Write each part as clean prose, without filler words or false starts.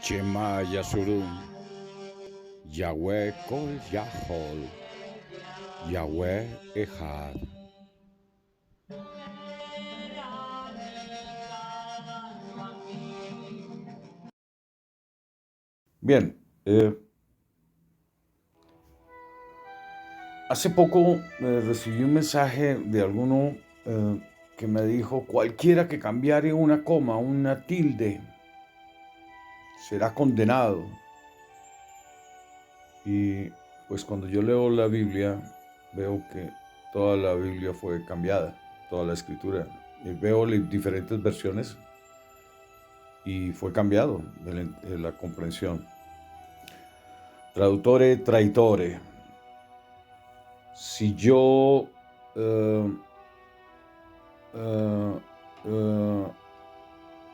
Shema Yasurum, Yahweh Kol Yahol, Yahweh Echad. Bien, hace poco recibí un mensaje de alguno que me dijo, cualquiera que cambiare una coma, una tilde, será condenado. Y pues cuando yo leo la Biblia, veo que toda la Biblia fue cambiada, toda la escritura. Y veo diferentes versiones y fue cambiado de la comprensión. Traductore, traitore. Si yo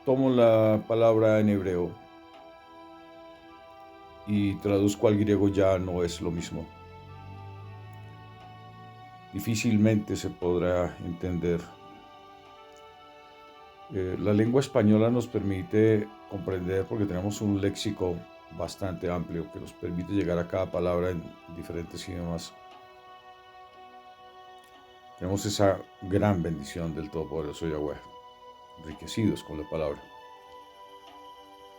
tomo la palabra en hebreo y traduzco al griego, ya no es lo mismo. Difícilmente se podrá entender. La lengua española nos permite comprender, porque tenemos un léxico bastante amplio que nos permite llegar a cada palabra en diferentes idiomas. Tenemos esa gran bendición del Todopoderoso Yahweh, enriquecidos con la palabra.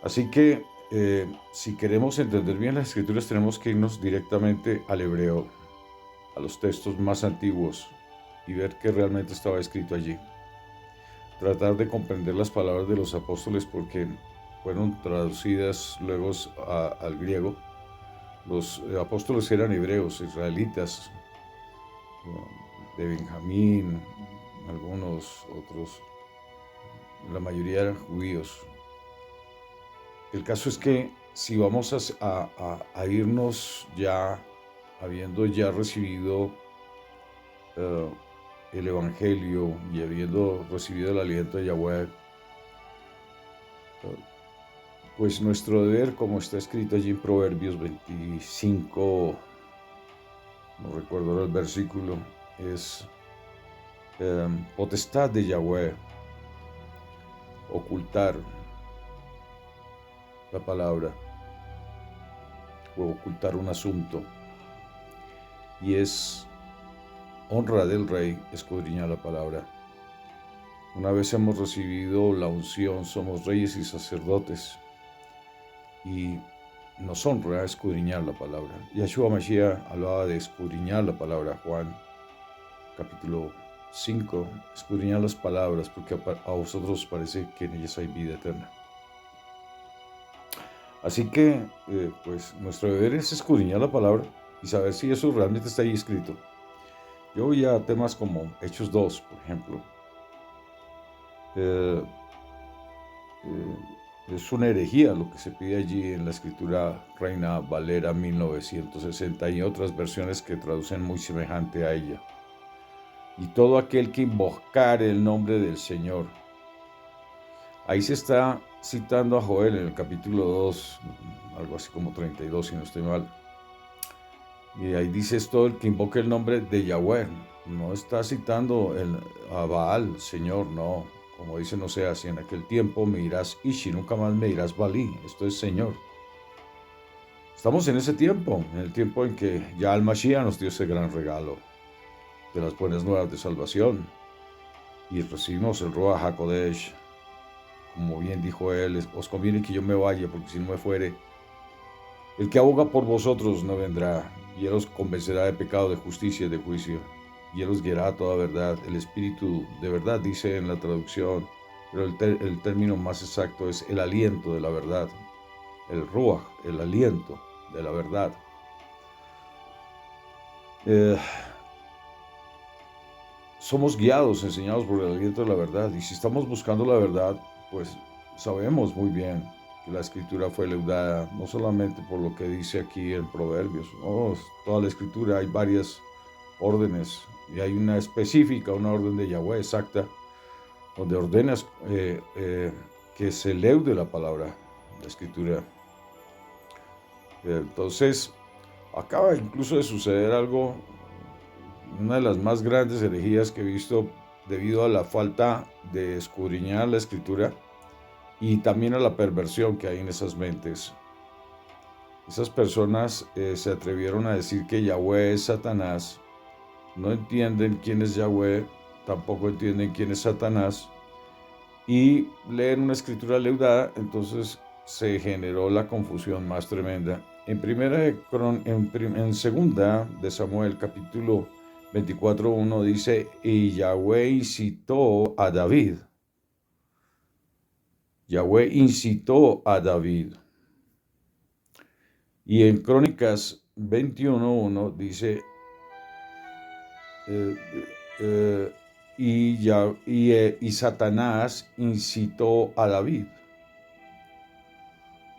Así que si queremos entender bien las escrituras, tenemos que irnos directamente al hebreo, a los textos más antiguos, y ver qué realmente estaba escrito allí. Tratar de comprender las palabras de los apóstoles, porque fueron traducidas luego al griego. Los apóstoles eran hebreos, israelitas, de Benjamín, algunos otros, la mayoría eran judíos. El caso es que si vamos a irnos ya, habiendo ya recibido el Evangelio y habiendo recibido el aliento de Yahweh, pues nuestro deber, como está escrito allí en Proverbios 25, no recuerdo ahora el versículo, es potestad de Yahweh ocultar la palabra o ocultar un asunto, y es honra del rey escudriñar la palabra. Una vez hemos recibido la unción, somos reyes y sacerdotes, y nos honra escudriñar la palabra. Yahshua Mashiach hablaba de escudriñar la palabra, Juan capítulo 5, escudriñar las palabras, porque a vosotros os parece que en ellas hay vida eterna. Así que, pues, nuestro deber es escudriñar la palabra y saber si eso realmente está ahí escrito. Yo voy a temas como Hechos 2, por ejemplo. Es una herejía lo que se pide allí en la escritura Reina Valera 1960 y otras versiones que traducen muy semejante a ella. Y todo aquel que invocare el nombre del Señor. Ahí se está citando a Joel en el capítulo 2, algo así como 32, si no estoy mal. Y ahí dice todo el que invoque el nombre de Yahweh. No está citando a Baal, Señor, no. Como dice Oseas, en aquel tiempo me dirás Ishi, nunca más me dirás Balí. Esto es Señor. Estamos en ese tiempo, en el tiempo en que ya el Mashiach nos dio ese gran regalo de las buenas nuevas de salvación. Y recibimos el Ruach HaKodesh. Como bien dijo él, os conviene que yo me vaya, porque si no me fuere, el que aboga por vosotros no vendrá, y él os convencerá de pecado, de justicia y de juicio, y él os guiará a toda verdad. El Espíritu de verdad, dice en la traducción, pero el término más exacto es el aliento de la verdad, el Ruach, el aliento de la verdad. Somos guiados, enseñados por el aliento de la verdad, y si estamos buscando la verdad, pues sabemos muy bien que la escritura fue leudada, no solamente por lo que dice aquí en Proverbios, no, toda la escritura hay varias órdenes, y hay una específica, una orden de Yahweh exacta, donde ordenas que se leude la palabra, la escritura. Entonces, acaba incluso de suceder algo, una de las más grandes herejías que he visto debido a la falta de escudriñar la escritura, y también a la perversión que hay en esas mentes. Esas personas se atrevieron a decir que Yahweh es Satanás, no entienden quién es Yahweh, tampoco entienden quién es Satanás, y leen una escritura leudada, entonces se generó la confusión más tremenda. En segunda de Samuel, capítulo 24:1 dice, y Yahweh incitó a David. Yahweh incitó a David. Y en Crónicas 21:1 dice, eh, eh, y Satanás incitó a David.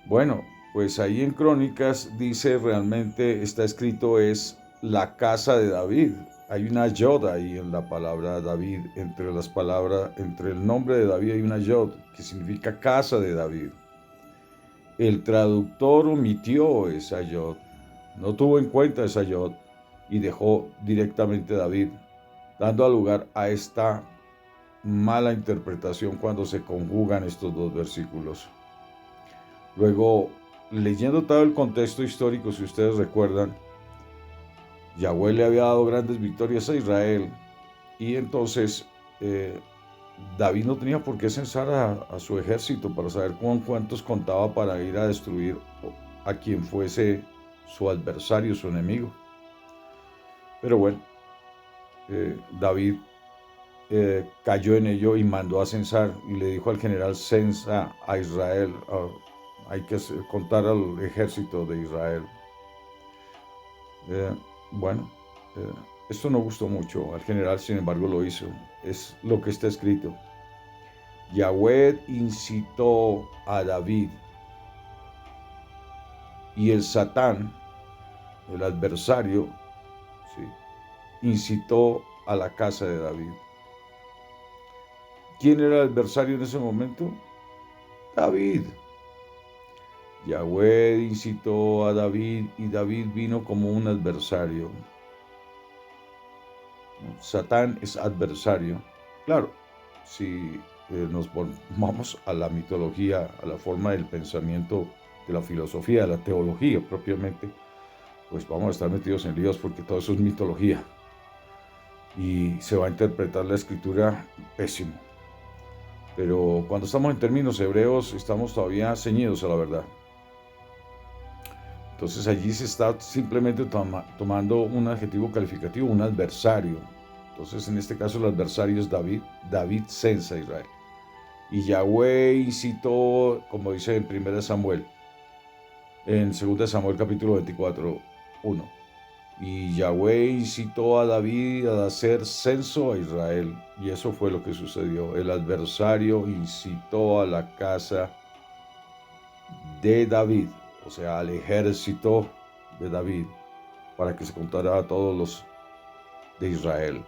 Bueno, pues ahí en Crónicas dice realmente, está escrito es la casa de David. Hay una yod ahí en la palabra David, entre las palabras, entre el nombre de David hay una yod, que significa casa de David. El traductor omitió esa yod, no tuvo en cuenta esa yod y dejó directamente David, dando lugar a esta mala interpretación cuando se conjugan estos dos versículos. Luego, leyendo todo el contexto histórico, si ustedes recuerdan, Yahweh le había dado grandes victorias a Israel y entonces David no tenía por qué censar a su ejército para saber con cuántos contaba para ir a destruir a quien fuese su adversario, su enemigo. Pero bueno, David cayó en ello y mandó a censar y le dijo al general: censa a Israel, hay que contar al ejército de Israel. Bueno, esto no gustó mucho al general, sin embargo lo hizo. Es lo que está escrito. Yahweh incitó a David y el Satán, el adversario, ¿sí?, incitó a la casa de David. ¿Quién era el adversario en ese momento? David. Yahweh incitó a David y David vino como un adversario. Satán es adversario. Claro, si nos vamos a la mitología, a la forma del pensamiento, de la filosofía, de la teología propiamente, pues vamos a estar metidos en líos porque todo eso es mitología. Y se va a interpretar la escritura pésimo. Pero cuando estamos en términos hebreos, estamos todavía ceñidos a la verdad. Entonces allí se está simplemente tomando un adjetivo calificativo, un adversario. Entonces en este caso el adversario es David. David censa a Israel. Y Yahweh incitó, como dice en 1 Samuel, en 2 Samuel capítulo 24:1. Y Yahweh incitó a David a hacer censo a Israel. Y eso fue lo que sucedió. El adversario incitó a la casa de David, o sea, al ejército de David, para que se contara a todos los de Israel,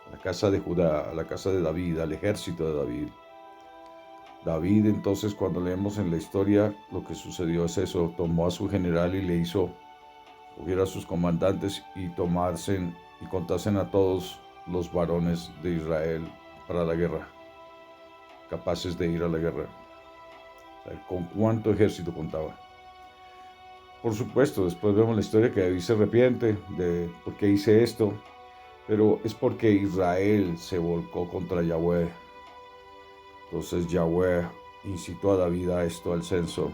a la casa de Judá, a la casa de David, al ejército de David. David, entonces, cuando leemos en la historia, lo que sucedió es eso: tomó a su general y le hizo coger a sus comandantes y tomarse y contasen a todos los varones de Israel para la guerra, capaces de ir a la guerra. O sea, ¿con cuánto ejército contaba? Por supuesto, después vemos la historia que David se arrepiente de por qué hice esto, pero es porque Israel se volcó contra Yahweh. Entonces Yahweh incitó a David a esto, al censo.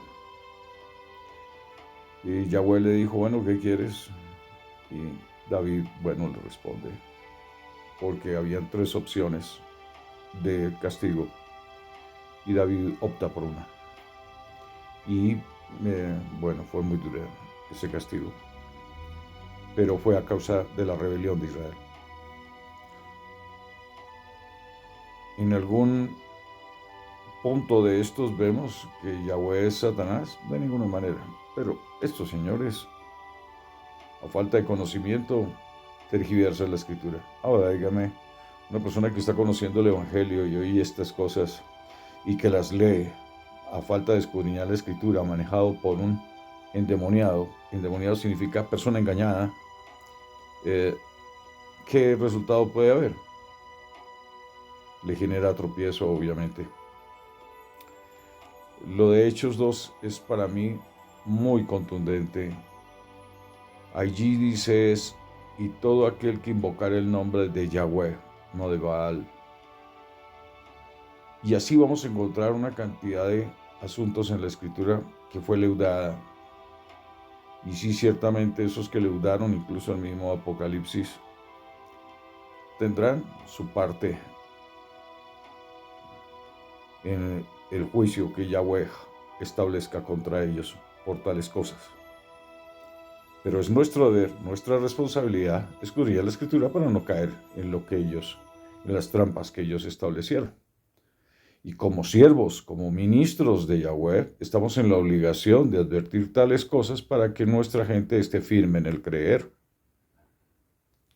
Y Yahweh le dijo: bueno, ¿qué quieres? Y David, bueno, le responde, porque habían 3 opciones de castigo y David opta por una. Y bueno, fue muy duro ese castigo, pero fue a causa de la rebelión de Israel. En algún punto de estos vemos que Yahweh es Satanás, de ninguna manera. Pero estos señores, a falta de conocimiento, tergiversan la escritura. Ahora dígame, una persona que está conociendo el Evangelio y oye estas cosas y que las lee a falta de escudriñar la escritura, manejado por un endemoniado. Endemoniado significa persona engañada. ¿Qué resultado puede haber? Le genera tropiezo, obviamente. Lo de Hechos 2 es para mí muy contundente. Allí dice y todo aquel que invocar el nombre de Yahweh, no de Baal. Y así vamos a encontrar una cantidad de asuntos en la Escritura que fue leudada. Y sí, ciertamente esos que leudaron, incluso el mismo Apocalipsis, tendrán su parte en el juicio que Yahweh establezca contra ellos por tales cosas. Pero es nuestro deber, nuestra responsabilidad, escudriñar la Escritura para no caer en las trampas que ellos establecieron. Y como siervos, como ministros de Yahweh, estamos en la obligación de advertir tales cosas para que nuestra gente esté firme en el creer.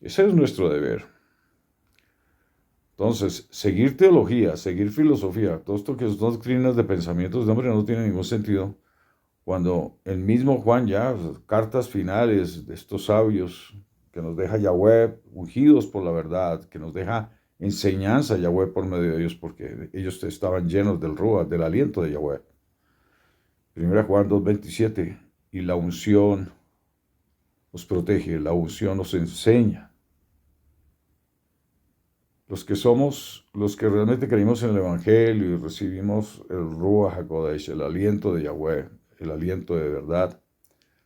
Ese es nuestro deber. Entonces, seguir teología, seguir filosofía, todo esto que son doctrinas de pensamientos de hombre no tiene ningún sentido. Cuando el mismo Juan ya, cartas finales de estos sabios que nos deja Yahweh, ungidos por la verdad, que nos deja enseñanza Yahweh por medio de ellos, porque ellos estaban llenos del Ruach, del aliento de Yahweh. 1 Juan 2:27, y la unción nos protege, la unción nos enseña. Los que realmente creímos en el Evangelio y recibimos el Ruach HaKodesh, el aliento de Yahweh, el aliento de verdad,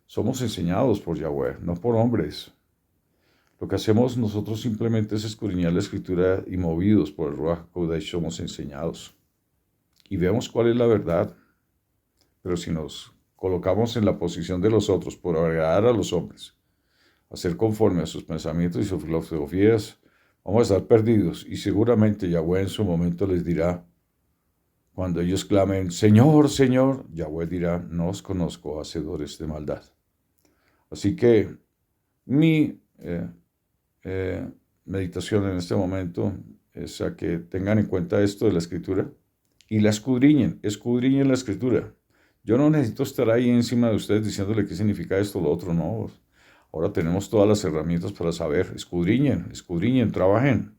somos enseñados por Yahweh, no por hombres. Lo que hacemos nosotros simplemente es escudriñar la Escritura y movidos por el Ruach HaKodesh somos enseñados. Y vemos cuál es la verdad. Pero si nos colocamos en la posición de los otros por agradar a los hombres, hacer conforme a sus pensamientos y sus filosofías, vamos a estar perdidos. Y seguramente Yahweh en su momento les dirá, cuando ellos clamen, Señor, Señor, Yahweh dirá, no os conozco, hacedores de maldad. Así que mi meditación en este momento es a que tengan en cuenta esto de la Escritura y la escudriñen la Escritura. Yo no necesito estar ahí encima de ustedes diciéndole qué significa esto o lo otro, no. Ahora tenemos todas las herramientas para saber, escudriñen, trabajen.